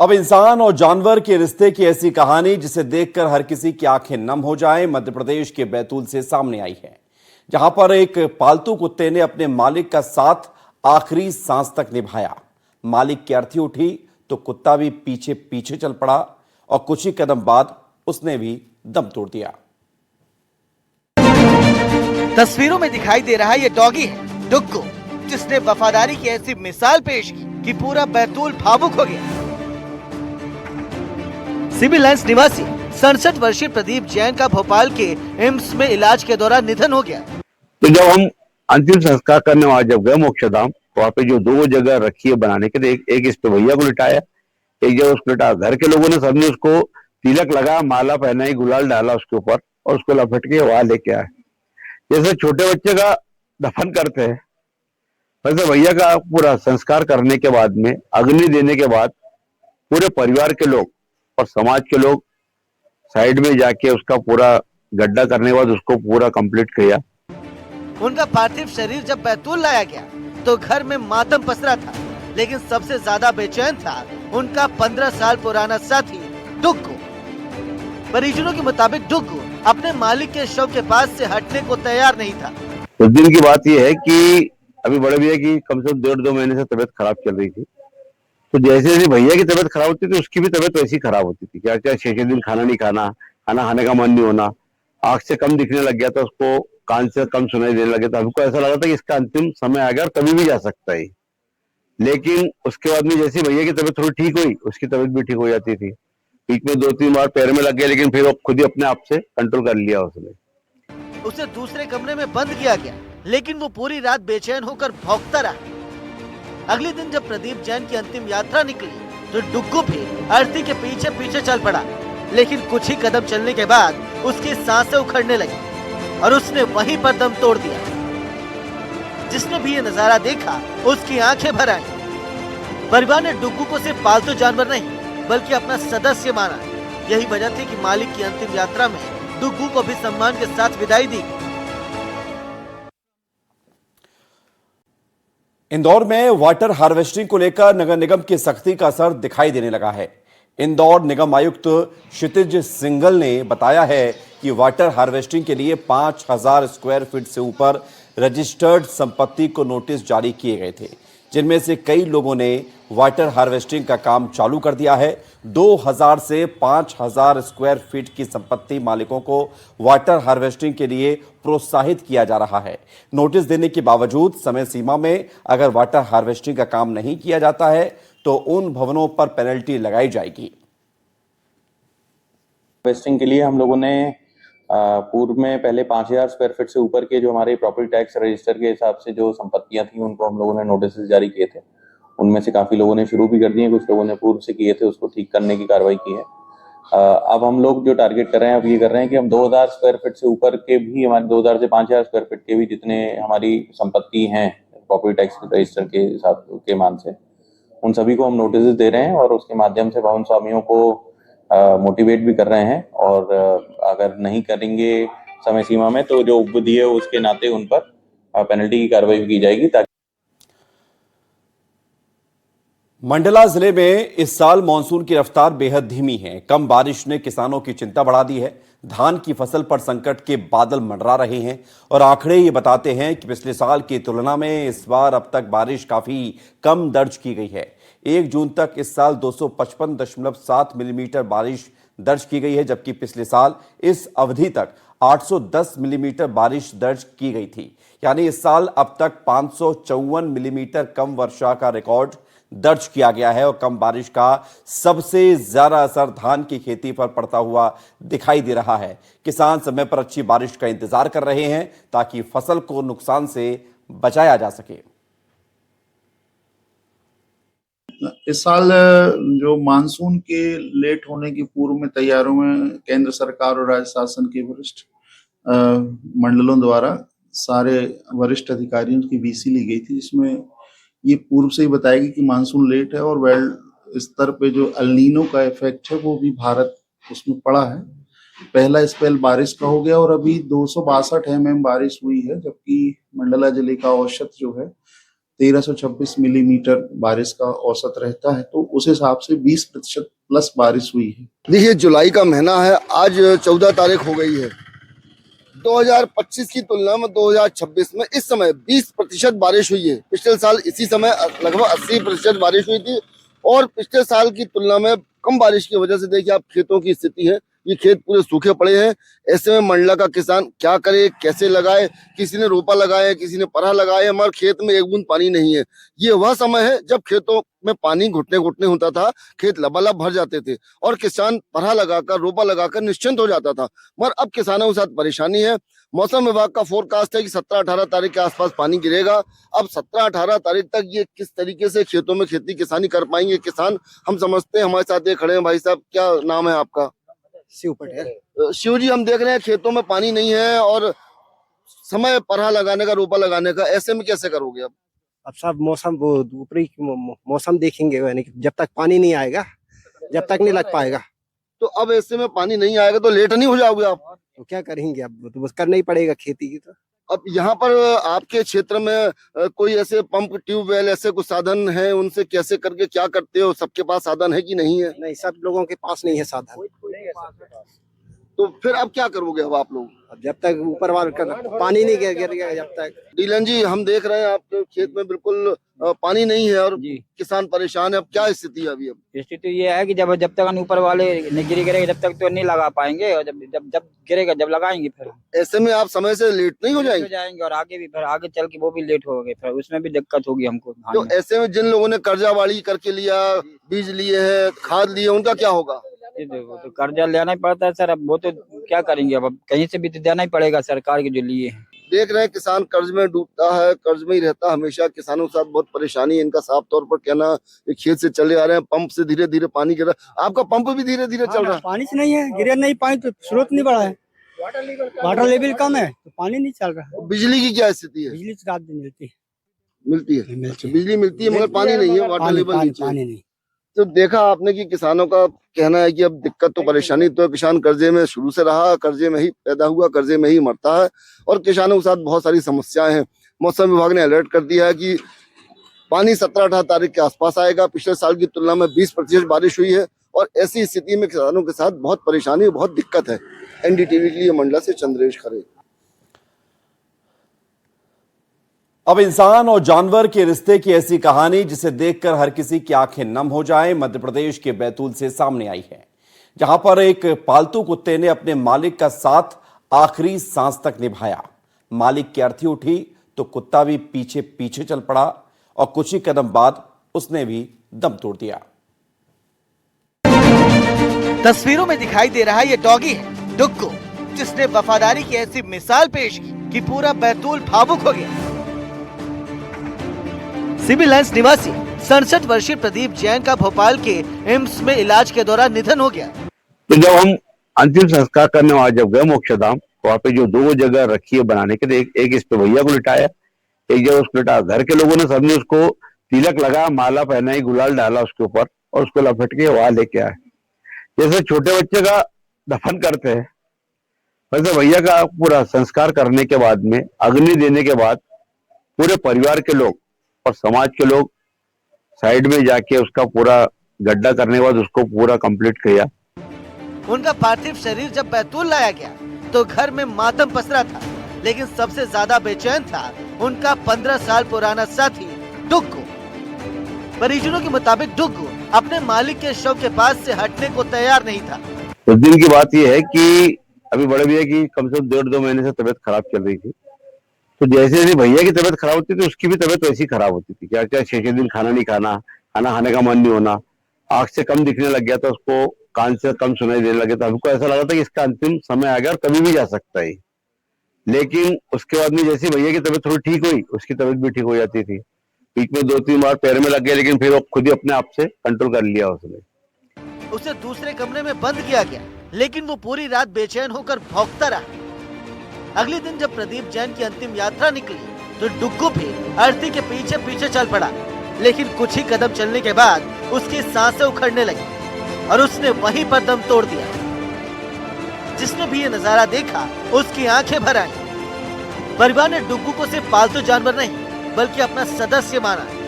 अब इंसान और जानवर के रिश्ते की ऐसी कहानी जिसे देखकर हर किसी की आंखें नम हो जाएं, मध्य प्रदेश के बैतूल से सामने आई है, जहां पर एक पालतू कुत्ते ने अपने मालिक का साथ आखिरी सांस तक निभाया। मालिक की अर्थी उठी तो कुत्ता भी पीछे पीछे चल पड़ा और कुछ ही कदम बाद उसने भी दम तोड़ दिया। तस्वीरों में दिखाई दे रहा ये डॉगी है डुग्गू, जिसने वफादारी की ऐसी मिसाल पेश की कि पूरा बैतूल भावुक हो गया। सिविल लाइंस निवासी 67 वर्षीय प्रदीप जैन का भोपाल के एम्स में इलाज के दौरान निधन हो गया। तो जब हम अंतिम संस्कार करने वहां जब गए मोक्षधाम, तो वहाँ पे जो दो जगह रखी है बनाने के लिए, एक इस पे भैया को लिटाया, एक जगह उसको लिटाया। घर के लोगों ने सबने उसको तिलक लगा, माला पहनाई, गुलाल डाला उसके ऊपर और उसको लपेट के वहां लेके आए। जैसे छोटे बच्चे का दफन करते हैं वैसे भैया का पूरा संस्कार करने के बाद में, अग्नि देने के बाद, पूरे परिवार के लोग और समाज के लोग साइड में जाके उसका पूरा गड्ढा करने के बाद उसको पूरा कंप्लीट किया। उनका पार्थिव शरीर जब बैतूल लाया गया तो घर में मातम पसरा था, लेकिन सबसे ज्यादा बेचैन था उनका 15 साल पुराना साथी डुग्गू। परिजनों के मुताबिक डुग्गू अपने मालिक के शव के पास से हटने को तैयार नहीं था। उस दिन की बात यह है कि अभी बड़े भैया की कम से कम 1.5-2 महीने से तबीयत खराब चल रही थी। तो जैसे जैसे भैया की तबीयत खराब होती थी उसकी भी तबीयत वैसी खराब होती थी। क्या क्या 6-6 दिन खाना नहीं खाना, खाना खाने का मन नहीं होना, आंख से कम दिखने लग गया था उसको, कान से कम सुनाई देने लगे। तो हमको ऐसा लगा था कि इसका अंतिम समय आ गया और कभी भी जा सकता है। लेकिन उसके बाद में जैसे भैया की तबीयत थोड़ी ठीक हुई, उसकी तबीयत भी ठीक हो जाती थी। बीच में 2-3 बार पैर में लग गया, लेकिन फिर वो खुद ही अपने आप से कंट्रोल कर लिया उसने। उसे दूसरे कमरे में बंद किया गया, लेकिन वो पूरी रात बेचैन होकर भौंकता रहा। अगले दिन जब प्रदीप जैन की अंतिम यात्रा निकली तो डुग्गू भी अर्थी के पीछे पीछे चल पड़ा, लेकिन कुछ ही कदम चलने के बाद उसकी सांसें उखड़ने लगी और उसने वहीं पर दम तोड़ दिया। जिसने भी ये नजारा देखा उसकी आंखें भर आईं। परिवार ने डुग्गू को सिर्फ पालतू जानवर नहीं बल्कि अपना सदस्य माना। यही वजह थी कि मालिक की अंतिम यात्रा में डुग्गू को भी सम्मान के साथ विदाई दी। इंदौर में वाटर हार्वेस्टिंग को लेकर नगर निगम की सख्ती का असर दिखाई देने लगा है। इंदौर निगम आयुक्त क्षितिज सिंघल ने बताया है कि वाटर हार्वेस्टिंग के लिए 5000 स्क्वायर फीट से ऊपर रजिस्टर्ड संपत्ति को नोटिस जारी किए गए थे, जिनमें से कई लोगों ने वाटर हार्वेस्टिंग का काम चालू कर दिया है। 2000 से 5000 स्क्वायर फीट की संपत्ति मालिकों को वाटर हार्वेस्टिंग के लिए प्रोत्साहित किया जा रहा है। नोटिस देने के बावजूद समय सीमा में अगर वाटर हार्वेस्टिंग का काम नहीं किया जाता है तो उन भवनों पर पेनल्टी लगाई जाएगी। हार्वेस्टिंग के लिए हम लोगों ने पूर्व में पहले 5000 स्क्वायर फीट से ऊपर के जो हमारे प्रॉपर्टी टैक्स रजिस्टर के हिसाब से जो संपत्तियां थी उनको हम लोगों ने नोटिस जारी किए थे। उनमें से काफी लोगों ने शुरू भी कर दिए, कुछ लोगों ने पूर्व से किए थे, उसको ठीक करने की कार्रवाई की है। अब हम लोग जो टारगेट कर रहे हैं अब ये कर रहे हैं कि हम 2000 स्क्वायर फीट से ऊपर के भी, हमारे 2000 से 5000 स्क्वायर फीट के भी जितने हमारी संपत्ति हैं प्रॉपर्टी टैक्स रजिस्टर के हिसाब के मान से, उन सभी को हम नोटिस दे रहे हैं और उसके माध्यम से भवन स्वामियों को मोटिवेट भी कर रहे हैं। और अगर नहीं करेंगे समय सीमा में तो जो उपविधि है उसके नाते उन पर पेनल्टी की कार्रवाई की जाएगी। ताकि मंडला जिले में इस साल मानसून की रफ्तार बेहद धीमी है। कम बारिश ने किसानों की चिंता बढ़ा दी है। धान की फसल पर संकट के बादल मंडरा रहे हैं और आंकड़े ये बताते हैं कि पिछले साल की तुलना में इस बार अब तक बारिश काफी कम दर्ज की गई है। 1 जून तक इस साल 255.7 मिलीमीटर बारिश दर्ज की गई है, जबकि पिछले साल इस अवधि तक 810 मिलीमीटर बारिश दर्ज की गई थी। यानी इस साल अब तक 554 मिलीमीटर कम वर्षा का रिकॉर्ड दर्ज किया गया है और कम बारिश का सबसे ज्यादा असर धान की खेती पर पड़ता हुआ दिखाई दे रहा है। किसान समय पर अच्छी बारिश का इंतजार कर रहे हैं ताकि फसल को नुकसान से बचाया जा सके। इस साल जो मानसून के लेट होने की पूर्व में तैयारियों में केंद्र सरकार और राज्य शासन के वरिष्ठ मंडलों द्वारा सारे वरिष्ठ अधिकारियों की वीसी ली गई थी, जिसमें ये पूर्व से ही बताया गया कि मानसून लेट है और वर्ल्ड स्तर पे जो अल नीनो का इफेक्ट है वो भी भारत उसमें पड़ा है। पहला स्पेल बारिश का हो गया और अभी 262 mm बारिश हुई है, जबकि मंडला जिले का औसत जो है 1326 मिलीमीटर बारिश का औसत रहता है, तो उस हिसाब से 20% प्लस बारिश हुई है। देखिए, जुलाई का महीना है, आज 14 तारीख हो गई है। 2025 की तुलना में 2026 में इस समय 20% बारिश हुई है। पिछले साल इसी समय लगभग 80% बारिश हुई थी और पिछले साल की तुलना में कम बारिश की वजह से देखिए आप खेतों की स्थिति है, ये खेत पूरे सूखे पड़े हैं। ऐसे में मंडला का किसान क्या करे, कैसे लगाए? किसी ने रोपा लगाए, किसी ने पराह लगाए, हमारे खेत में एक बूंद पानी नहीं है। ये वह समय है जब खेतों में पानी घुटने घुटने होता था, खेत लबालब भर जाते थे और किसान पराह लगाकर, रोपा लगाकर निश्चिंत हो जाता था। मगर अब किसानों के साथ परेशानी है। मौसम विभाग का फोरकास्ट है कि 17-18 तारीख के आसपास पानी गिरेगा। अब 17-18 तारीख तक ये किस तरीके से खेतों में खेती किसानी कर पाएंगे किसान, हम समझते हैं। हमारे साथ ये खड़े हैं भाई साहब, क्या नाम है आपका? शिव पटेल। शिव जी, हम देख रहे हैं खेतों में पानी नहीं है और समय पराह लगाने का, रोपा लगाने का, ऐसे में कैसे करोगे अब? अब सब मौसम वो ऊपरी मौसम देखेंगे, यानी कि जब तक पानी नहीं आएगा जब तक नहीं लग पाएगा। तो अब ऐसे में पानी नहीं आएगा तो लेट नहीं हो जाओगे आप? तो क्या करेंगे, अब तो बस करना ही पड़ेगा खेती की। तो अब यहाँ पर आपके क्षेत्र में कोई ऐसे पंप, ट्यूबवेल, ऐसे कुछ साधन है, उनसे कैसे करके क्या करते हो? सबके पास साधन है कि नहीं है? नहीं, सब लोगों के पास नहीं है साधन। तो फिर अब क्या करोगे अब आप लोग? अब जब तक ऊपर वाले का पानी नहीं गिरेगा जब तक। डीलन जी, हम देख रहे हैं आपके खेत में बिल्कुल पानी नहीं है और जी, किसान परेशान है। अब क्या स्थिति है अभी? अब स्थिति ये है कि जब तक ऊपर वाले नहीं गिरेगा जब तक तो नहीं लगा पाएंगे, और जब जब जब गिरेगा जब लगाएंगे फिर ऐसे में आप समय से लेट नहीं हो हो जाएंगे? जाएंगे, और आगे भी फिर आगे चल के वो भी लेट हो गए, फिर उसमें भी दिक्कत होगी हमको धान तो में। ऐसे में जिन लोगों ने कर्जावाड़ी करके लिया, बीज लिए हैं, खाद लिए, उनका क्या होगा? ये देखो, तो कर्जा लेना ही पड़ता है सर। अब वो तो क्या करेंगे, अब कहीं से भी तो देना ही पड़ेगा सरकार के जो लिए हैं। देख रहे हैं किसान कर्ज में डूबता है, कर्ज में ही रहता है हमेशा। किसानों के साथ बहुत परेशानी है, इनका साफ तौर पर कहना, ये खेत से चले आ रहे हैं, पंप से धीरे धीरे पानी गिर रहा है। आपका पंप भी धीरे धीरे चल रहा है? पानी से नहीं है, गिरे नहीं, पानी तो स्रोत नहीं बढ़ा है, वाटर लेवल कम है तो पानी नहीं चल रहा है। बिजली की क्या स्थिति है? बिजली तो रात दिन मिलती है। मिलती है? मिलती अच्छा, है। बिजली मिलती है मगर पानी नहीं है, वाटर लेवल नीचे है। पानी नहीं। तो देखा आपने कि किसानों का कहना है कि अब दिक्कत तो परेशानी तो किसान कर्जे में शुरू से रहा, कर्जे में ही पैदा हुआ, कर्जे में ही मरता है और किसानों के साथ बहुत सारी समस्याएं हैं। मौसम विभाग ने अलर्ट कर दिया है कि पानी 17-18 तारीख के आसपास आएगा। पिछले साल की तुलना में 20% बारिश हुई है और ऐसी स्थिति में किसानों के साथ बहुत परेशानी, बहुत दिक्कत है। एनडीटीवी के लिए मंडला से चंद्रेश खरे। अब इंसान और जानवर के रिश्ते की ऐसी कहानी जिसे देखकर हर किसी की आंखें नम हो जाएं, मध्य प्रदेश के बैतूल से सामने आई है, जहां पर एक पालतू कुत्ते ने अपने मालिक का साथ आखिरी सांस तक निभाया। मालिक की अर्थी उठी तो कुत्ता भी पीछे पीछे चल पड़ा और कुछ ही कदम बाद उसने भी दम तोड़ दिया। तस्वीरों में दिखाई दे रहा ये डॉगी है डुग्गू, जिसने वफादारी की ऐसी मिसाल पेश की कि पूरा बैतूल भावुक हो गया। सिविल लाइंस निवासी 67 वर्षीय प्रदीप जैन का भोपाल के एम्स में इलाज के दौरान निधन हो गया। तो जब हम अंतिम संस्कार करने वहां जब गए मोक्षधाम, वहां पे जो 2 जगह रखी है बनाने के लिए, एक इस पे भैया को लिटाया, एक जगह उसको लिटाया। घर के लोगों ने सबने उसको तिलक लगाया, माला पहनाई, गुलाल डाला उसके ऊपर और उसको लपेट के वहां लेके आए। जैसे छोटे बच्चे का दफन करते हैं वैसे भैया का पूरा संस्कार करने के बाद में, अग्नि देने के बाद पूरे परिवार के लोग और समाज के लोग साइड में जाके उसका पूरा गड्ढा करने के बाद उसको पूरा कंप्लीट किया। उनका पार्थिव शरीर जब बैतूल लाया गया तो घर में मातम पसरा था, लेकिन सबसे ज्यादा बेचैन था उनका 15 साल पुराना साथी डुग्गू। परिजनों के मुताबिक डुग्गू अपने मालिक के शव के पास से हटने को तैयार नहीं था। उस दिन की बात यह है कि अभी बड़े भैया की कम से कम 1.5-2 महीने से तबीयत खराब चल रही थी। तो जैसे जैसे भैया की तबीयत खराब होती थी उसकी भी तबीयत वैसी खराब होती थी। क्या क्या 6-6 दिन खाना नहीं खाना, खाना खाने का मन नहीं होना, आंख से कम दिखने लग गया था उसको, कान से कम सुनाई देने लगे। तो हमको ऐसा लगा था कि इसका अंतिम समय आ गया और कभी भी जा सकता है। लेकिन उसके बाद में जैसे भैया की तबीयत थोड़ी ठीक हुई, उसकी तबीयत भी ठीक हो जाती थी। बीच में 2-3 बार पैर में लग गया, लेकिन फिर वो खुद ही अपने आप से कंट्रोल कर लिया उसने। उसे दूसरे कमरे में बंद किया गया, लेकिन वो पूरी रात बेचैन होकर भौंकता रहा। अगले दिन जब प्रदीप जैन की अंतिम यात्रा निकली तो डुग्गू भी अर्थी के पीछे पीछे चल पड़ा, लेकिन कुछ ही कदम चलने के बाद उसकी सांसें उखड़ने लगी और उसने वहीं पर दम तोड़ दिया। जिसने भी ये नजारा देखा उसकी आंखें भर आई। परिवार ने डुग्गू को सिर्फ पालतू जानवर नहीं बल्कि अपना सदस्य माना है।